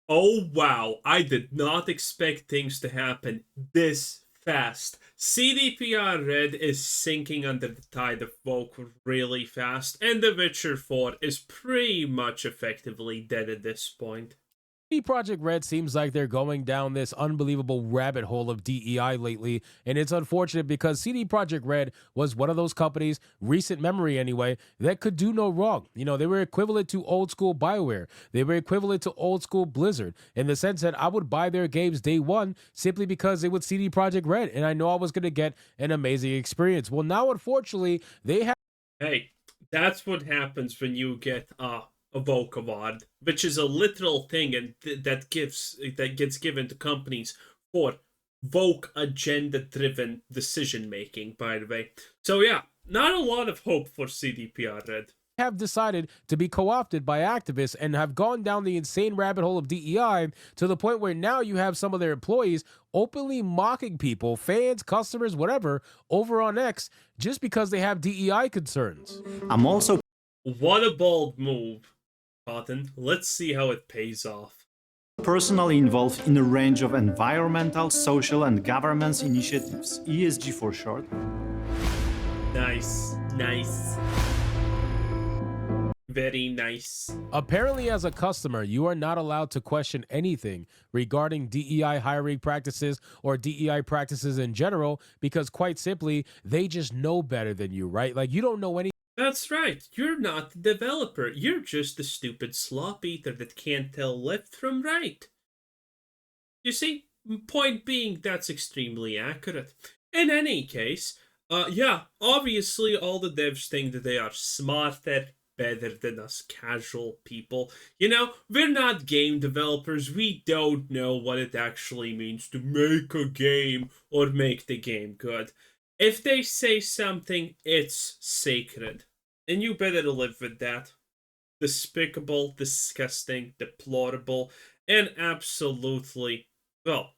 Oh wow, I did not expect things to happen this fast. CDPR Red is sinking under the tide of woke really fast, and The Witcher 4 is pretty much effectively dead at this point. CD Project Red seems like they're going down this unbelievable rabbit hole of DEI lately, and it's unfortunate because CD Project Red was one of those companies, recent memory anyway, that could do no wrong. You know, they were equivalent to old school BioWare. They were equivalent to old school Blizzard in the sense that I would buy their games day one simply because it was CD Project Red, and I know I was going to get an amazing experience. Well, now unfortunately, they have Hey, that's what happens when you get a woke award, which is a literal thing, and that gets given to companies for woke agenda driven decision making. By the way, so yeah, not a lot of hope for CDPR Red. decided to be co-opted by activists and have gone down the insane rabbit hole of DEI to the point where now you have some of their employees openly mocking people, fans, customers, whatever, over on X just because they have DEI concerns. I'm also What a bold move, Cotton. Let's see how it pays off. personally involved in a range of environmental, social, and governance initiatives, ESG for short. Nice, nice. Very nice. Apparently, as a customer, you are not allowed to question anything regarding DEI hiring practices or DEI practices in general because, quite simply, they just know better than you, right? Like, you don't know any. That's right. You're not the developer. You're just a stupid slop eater that can't tell left from right. You see, point being, that's extremely accurate. In any case, yeah, obviously all the devs think that they are smarter, better than us casual people. You know, we're not game developers. We don't know what it actually means to make a game or make the game good. If they say something, it's sacred. And you better live with that. Despicable, disgusting, deplorable, and absolutely, well,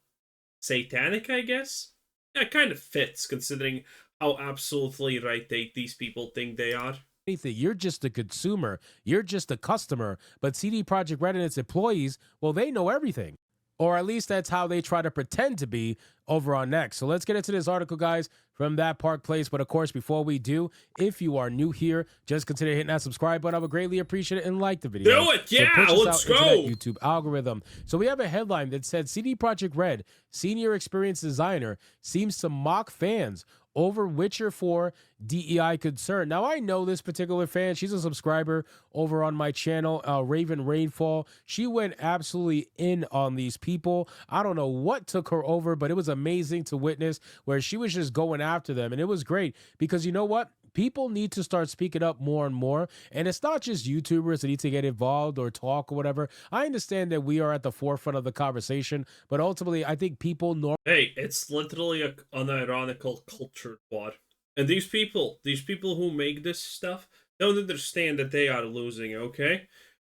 satanic, I guess? Yeah, it kind of fits considering how absolutely right these people think they are. Anything. You're just a consumer. You're just a customer. But CD Projekt Red and its employees, well, they know everything. Or at least that's how they try to pretend to be over on Next. So let's get into this article, guys, from that Park Place. But of course, before we do, if you are new here, just consider hitting that subscribe button. I would greatly appreciate it and like the video. Do it, yeah, let's go. YouTube algorithm. So we have a headline that said CD Projekt Red, senior experience designer, seems to mock fans over Witcher 4 DEI concern. Now, I know this particular fan. She's a subscriber over on my channel, Raven Rainfall. She went absolutely in on these people. I don't know what took her over, but it was amazing to witness where she was just going after them. And it was great because you know what? People need to start speaking up more and more. And it's not just YouTubers that need to get involved or talk or whatever. I understand that we are at the forefront of the conversation, but ultimately, I think people normally. Hey, it's literally an ironical culture war. And these people who make this stuff, don't understand that they are losing, okay?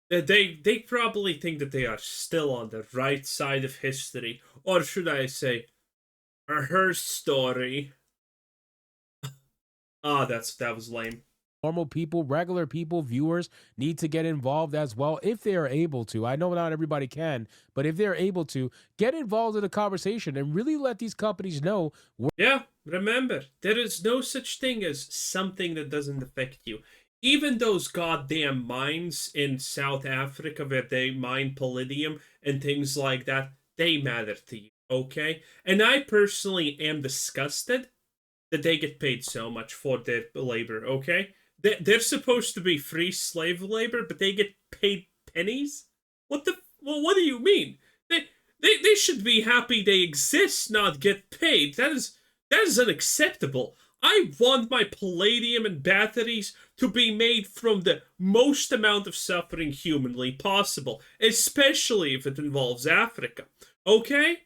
They probably think that they are still on the right side of history. Or should I say, her story. Ah, that was lame. Normal people, regular people, viewers need to get involved as well if they are able to. I know not everybody can, but if they're able to, get involved in the conversation and really let these companies know. Yeah, remember, there is no such thing as something that doesn't affect you. Even those goddamn mines in South Africa where they mine palladium and things like that, they matter to you, okay? And I personally am disgusted that they get paid so much for their labor, okay? They're supposed to be free slave labor, but they get paid pennies? What the... Well, what do you mean? They should be happy they exist, not get paid. That is unacceptable. I want my palladium and batteries to be made from the most amount of suffering humanly possible, especially if it involves Africa. Okay?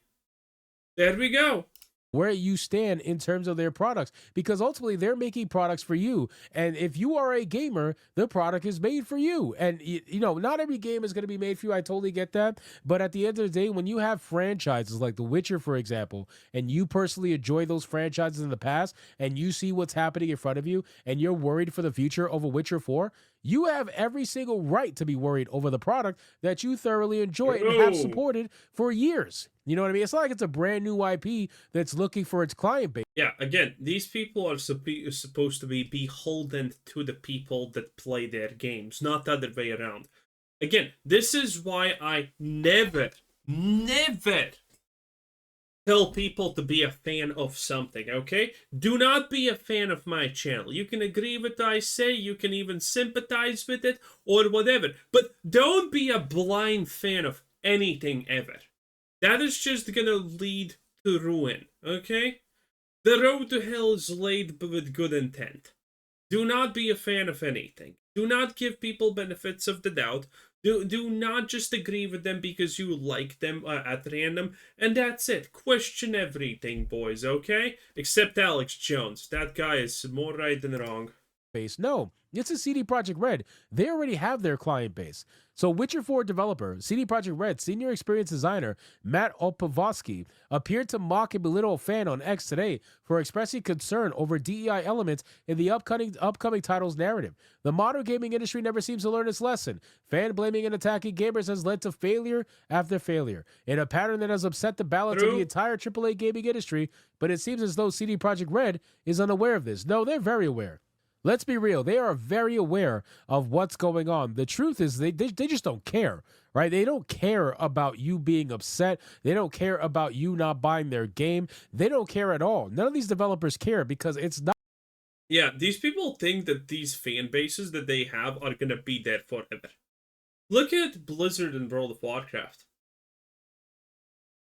There we go. Where you stand in terms of their products, because ultimately they're making products for you, and if you are a gamer, the product is made for you. And you know, not every game is going to be made for you. I totally get that, but at the end of the day, when you have franchises like The Witcher, for example, and you personally enjoy those franchises in the past, and you see what's happening in front of you, and you're worried for the future of a Witcher 4, You have every single right to be worried over the product that you thoroughly enjoy and have True. supported for years. You know what I mean? It's not like it's a brand new IP that's looking for its client base. Yeah, again, these people are supposed to be beholden to the people that play their games, not the other way around. Again, this is why I never tell people to be a fan of something, okay? Do not be a fan of my channel. You can agree with what I say, you can even sympathize with it, or whatever. But don't be a blind fan of anything ever. That is just gonna lead to ruin, okay? The road to hell is laid with good intent. Do not be a fan of anything. Do not give people benefits of the doubt. Do not just agree with them because you like them at random. And that's it. Question everything, boys, okay? Except Alex Jones. That guy is more right than wrong. No, it's a CD Projekt Red. They already have their client base. So Witcher 4 developer, CD Projekt Red senior experience designer Matt Opavosky appeared to mock and belittle a fan on X today for expressing concern over DEI elements in the upcoming title's narrative. The modern gaming industry never seems to learn its lesson. Fan blaming and attacking gamers has led to failure after failure, in a pattern that has upset the balance of the entire AAA gaming industry, but it seems as though CD Projekt Red is unaware of this. No, they're very aware. Let's be real. They are very aware of what's going on. The truth is they just don't care, right? They don't care about you being upset. They don't care about you not buying their game. They don't care at all. None of these developers care because it's not. Yeah, these people think that these fan bases that they have are going to be there forever. Look at Blizzard and World of Warcraft.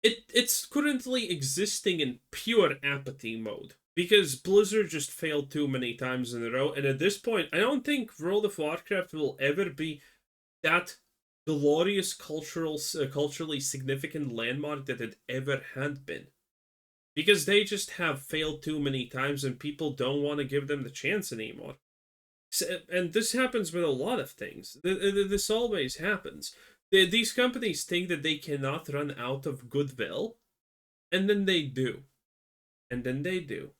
It's currently existing in pure apathy mode. Because Blizzard just failed too many times in a row, and at this point, I don't think World of Warcraft will ever be that glorious culturally significant landmark that it ever had been. Because they just have failed too many times, and people don't want to give them the chance anymore. And this happens with a lot of things. This always happens. These companies think that they cannot run out of goodwill, and then they do. And then they do.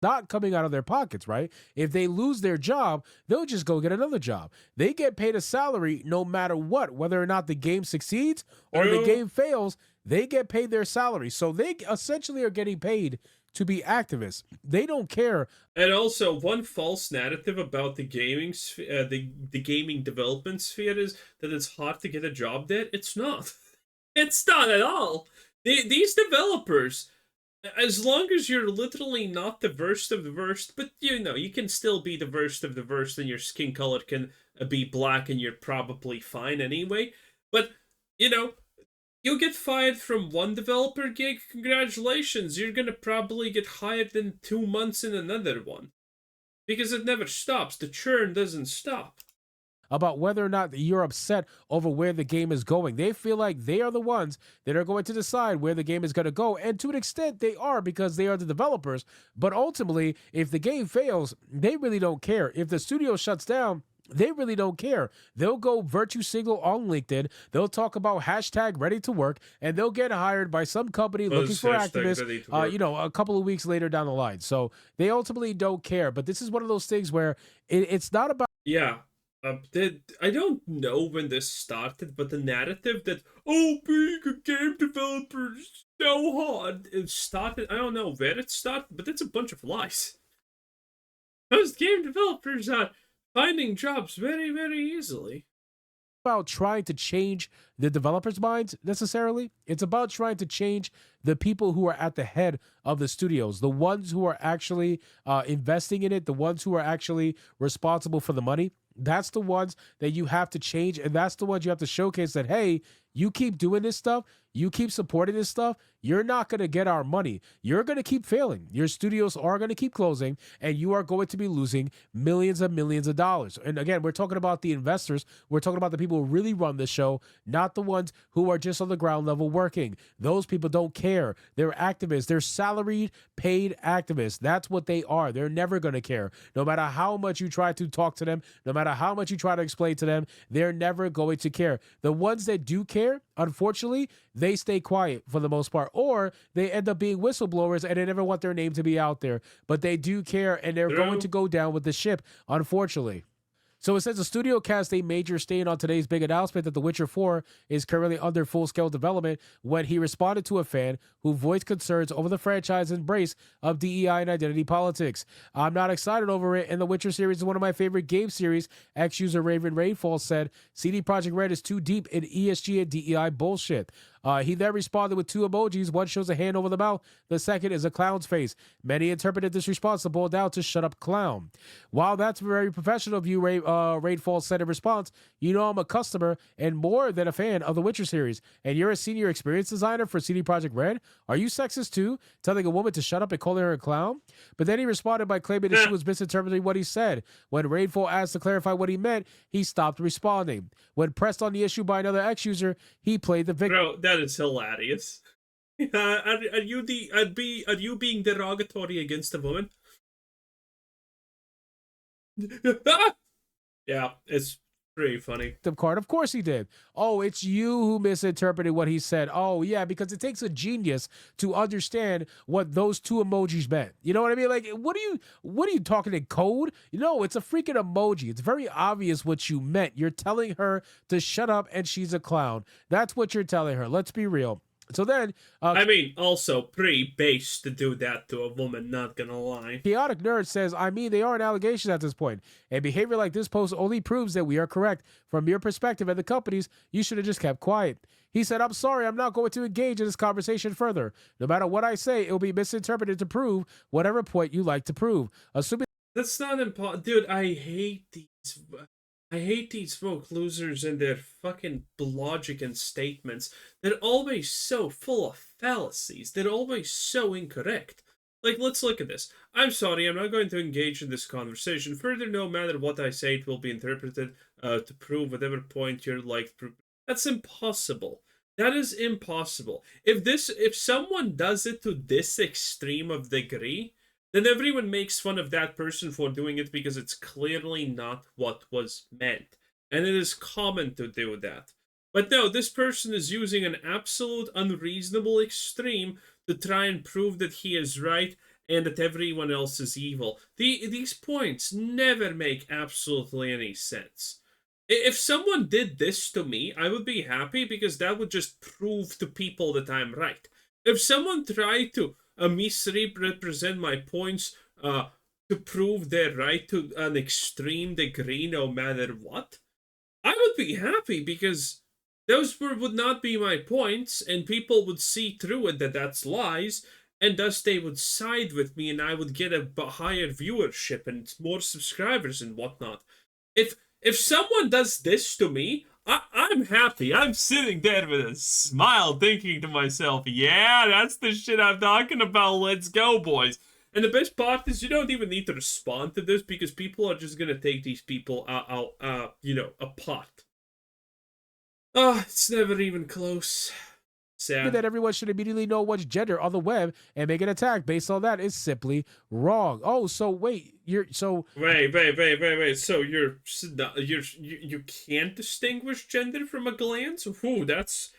Not coming out of their pockets, right? If they lose their job, they'll just go get another job. They get paid a salary no matter what, whether or not the game succeeds or the game fails, they get paid their salary. So they essentially are getting paid to be activists. They don't care. And also, one false narrative about the gaming the gaming development sphere is that it's hard to get a job there. It's not. It's not at all. These developers, as long as you're literally not the worst of the worst, but you can still be the worst of the worst, and your skin color can be black, and you're probably fine anyway. But you'll get fired from one developer gig. Congratulations, you're gonna probably get hired in 2 months in another one, because it never stops. The churn doesn't stop. About whether or not you're upset over where the game is going. They feel like they are the ones that are going to decide where the game is going to go. And to an extent, they are, because they are the developers. But ultimately, if the game fails, they really don't care. If the studio shuts down, they really don't care. They'll go virtue signal on LinkedIn. They'll talk about hashtag ready to work, and they'll get hired by some company looking for activists, a couple of weeks later down the line. So they ultimately don't care. But this is one of those things where it's not about. Yeah. I don't know when this started, but the narrative that, being a game developer is so hard, it started, I don't know where it started, but it's a bunch of lies. Most game developers are finding jobs very, very easily. About trying to change the developers' minds necessarily. It's about trying to change the people who are at the head of the studios, the ones who are actually investing in it, the ones who are actually responsible for the money. That's the ones that you have to change, and that's the ones you have to showcase that, hey, you keep doing this stuff, you keep supporting this stuff, you're not going to get our money. You're going to keep failing. Your studios are going to keep closing, and you are going to be losing millions and millions of dollars. And again, we're talking about the investors. We're talking about the people who really run the show, not the ones who are just on the ground level working. Those people don't care. They're activists. They're salaried, paid activists. That's what they are. They're never going to care. No matter how much you try to talk to them, no matter how much you try to explain to them, they're never going to care. The ones that do care, unfortunately, they stay quiet for the most part, or they end up being whistleblowers and they never want their name to be out there. But they do care, and they're going to go down with the ship, unfortunately. So it says the studio cast a major stain on today's big announcement that The Witcher 4 is currently under full-scale development when he responded to a fan who voiced concerns over the franchise's embrace of DEI and identity politics. I'm not excited over it, and The Witcher series is one of my favorite game series, ex-user Raven Rainfall said. CD Projekt Red is too deep in ESG and DEI bullshit. He then responded with 2 emojis. One shows a hand over the mouth. The second is a clown's face. Many interpreted this response to boil down to "shut up, clown." While that's very professional of you, Rainfall said in response, you know I'm a customer and more than a fan of the Witcher series, and you're a senior experience designer for CD Projekt Red? Are you sexist too, telling a woman to shut up and calling her a clown? But then he responded by claiming that she was misinterpreting what he said. When Rainfall asked to clarify what he meant, he stopped responding. When pressed on the issue by another ex-user, he played the victim. Bro, that is hilarious. Are you being derogatory against a woman? Yeah, it's pretty funny. Card. Of course he did. Oh, it's you who misinterpreted what he said. Oh, yeah, because it takes a genius to understand what those 2 emojis meant. You know what I mean? Like, what are you talking in code? No, it's a freaking emoji. It's very obvious what you meant. You're telling her to shut up and she's a clown. That's what you're telling her. Let's be real. So then... I mean, also pretty base to do that to a woman, not gonna lie. Chaotic Nerd says, I mean, they aren't allegations at this point. And behavior like this post only proves that we are correct. From your perspective and the company's, you should have just kept quiet. He said, I'm sorry, I'm not going to engage in this conversation further. No matter what I say, it will be misinterpreted to prove whatever point you like to prove. Assuming... That's not important. Dude, I hate these folk losers and their fucking logic and statements. They're always so full of fallacies. They're always so incorrect. Like, let's look at this. I'm sorry, I'm not going to engage in this conversation. Further, no matter what I say, it will be interpreted to prove whatever point you're like. That's impossible. That is impossible. If someone does it to this extreme of degree, then everyone makes fun of that person for doing it because it's clearly not what was meant. And it is common to do that. But no, this person is using an absolute unreasonable extreme to try and prove that he is right and that everyone else is evil. These points never make absolutely any sense. If someone did this to me, I would be happy because that would just prove to people that I'm right. If someone tried to misrepresent my points to prove they're right to an extreme degree no matter what, I would be happy because those would not be my points and people would see through it that that's lies, and thus they would side with me and I would get a higher viewership and more subscribers and whatnot. If someone does this to me, I'm happy. I'm sitting there with a smile thinking to myself, yeah, that's the shit I'm talking about. Let's go, boys. And the best part is you don't even need to respond to this because people are just going to take these people apart. It's never even close. Sad. That everyone should immediately know what's gender on the web and make an attack based on that is simply wrong. Oh, so wait, wait. So you can't distinguish gender from a glance? Ooh, that's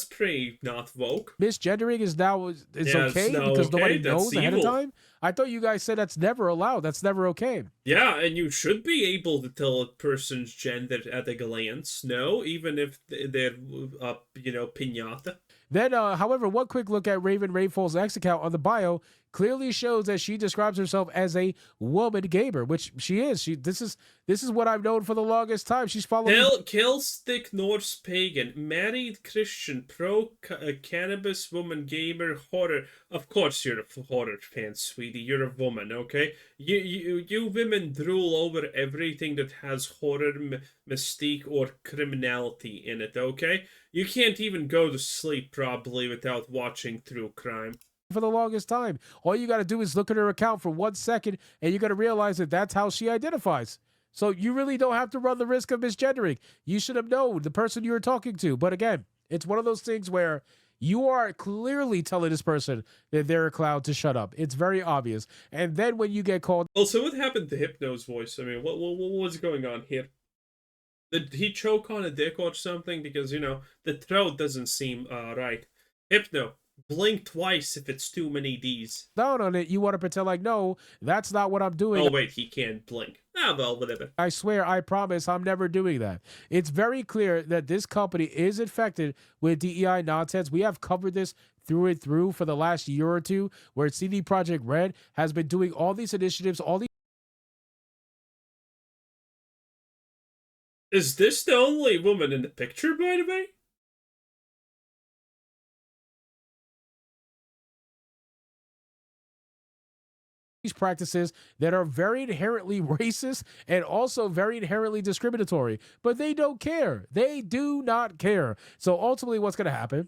pretty not woke. Misgendering is now okay because nobody knows ahead of time. I thought you guys said that's never allowed. That's never okay. Yeah, and you should be able to tell a person's gender at a glance. No, even if they're piñata. Then, however, one quick look at Raven Rainfall's X account on the bio clearly shows that she describes herself as a woman gamer, which she is. This is what I've known for the longest time. She's following Killstick Norse pagan, married Christian, pro cannabis woman gamer, horror. Of course, you're a horror fan, sweetie. You're a woman, okay? You women drool over everything that has horror, mystique, or criminality in it, okay? You can't even go to sleep probably without watching true crime. For the longest time. All you got to do is look at her account for 1 second and you got to realize that that's how she identifies. So you really don't have to run the risk of misgendering. You should have known the person you were talking to. But again, it's one of those things where you are clearly telling this person that they're a clown to shut up. It's very obvious. And then when you get called... Also, what happened to Hypno's voice? I mean, what was going on here? Did he choke on a dick or something? Because, the throat doesn't seem right. Hypno, blink twice if it's too many Ds. Down on it, you want to pretend like, no, that's not what I'm doing. Oh wait, he can't blink. Ah, well, whatever. I swear, I promise, I'm never doing that. It's very clear that this company is infected with DEI nonsense. We have covered this through and through for the last year or two, where CD Projekt Red has been doing all these initiatives, all these. Is this the only woman in the picture, by the way? These practices that are very inherently racist and also very inherently discriminatory, but they don't care. They do not care. So ultimately, what's going to happen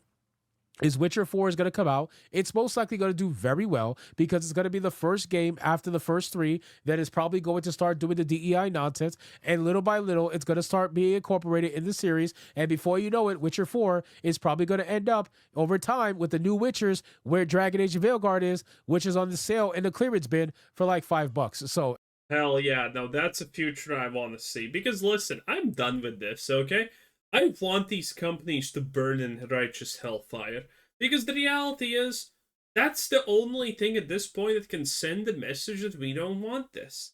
is Witcher 4 is going to come out. It's most likely going to do very well because it's going to be the first game after the first three that is probably going to start doing the DEI nonsense. And little by little, it's going to start being incorporated in the series. And before you know it, Witcher 4 is probably going to end up over time with the new Witchers where Dragon Age of Veilguard is, which is on the sale in the clearance bin for like $5. So hell yeah, no, that's a future I want to see. Because listen, I'm done with this, okay? I want these companies to burn in righteous hellfire. Because the reality is, that's the only thing at this point that can send the message that we don't want this.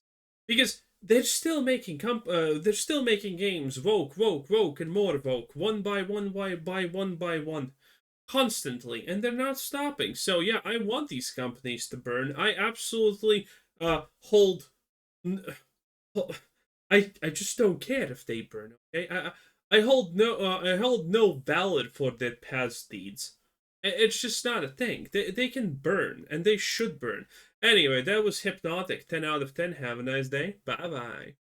Because they're still making games woke, woke, woke, and more woke, one by one by one, constantly, and they're not stopping. So yeah, I want these companies to burn. I absolutely hold. I just don't care if they burn. Okay, I hold no valid for their past deeds. It's just not a thing. They can burn, and they should burn. Anyway, that was Hypnotic. 10 out of 10. Have a nice day. Bye bye.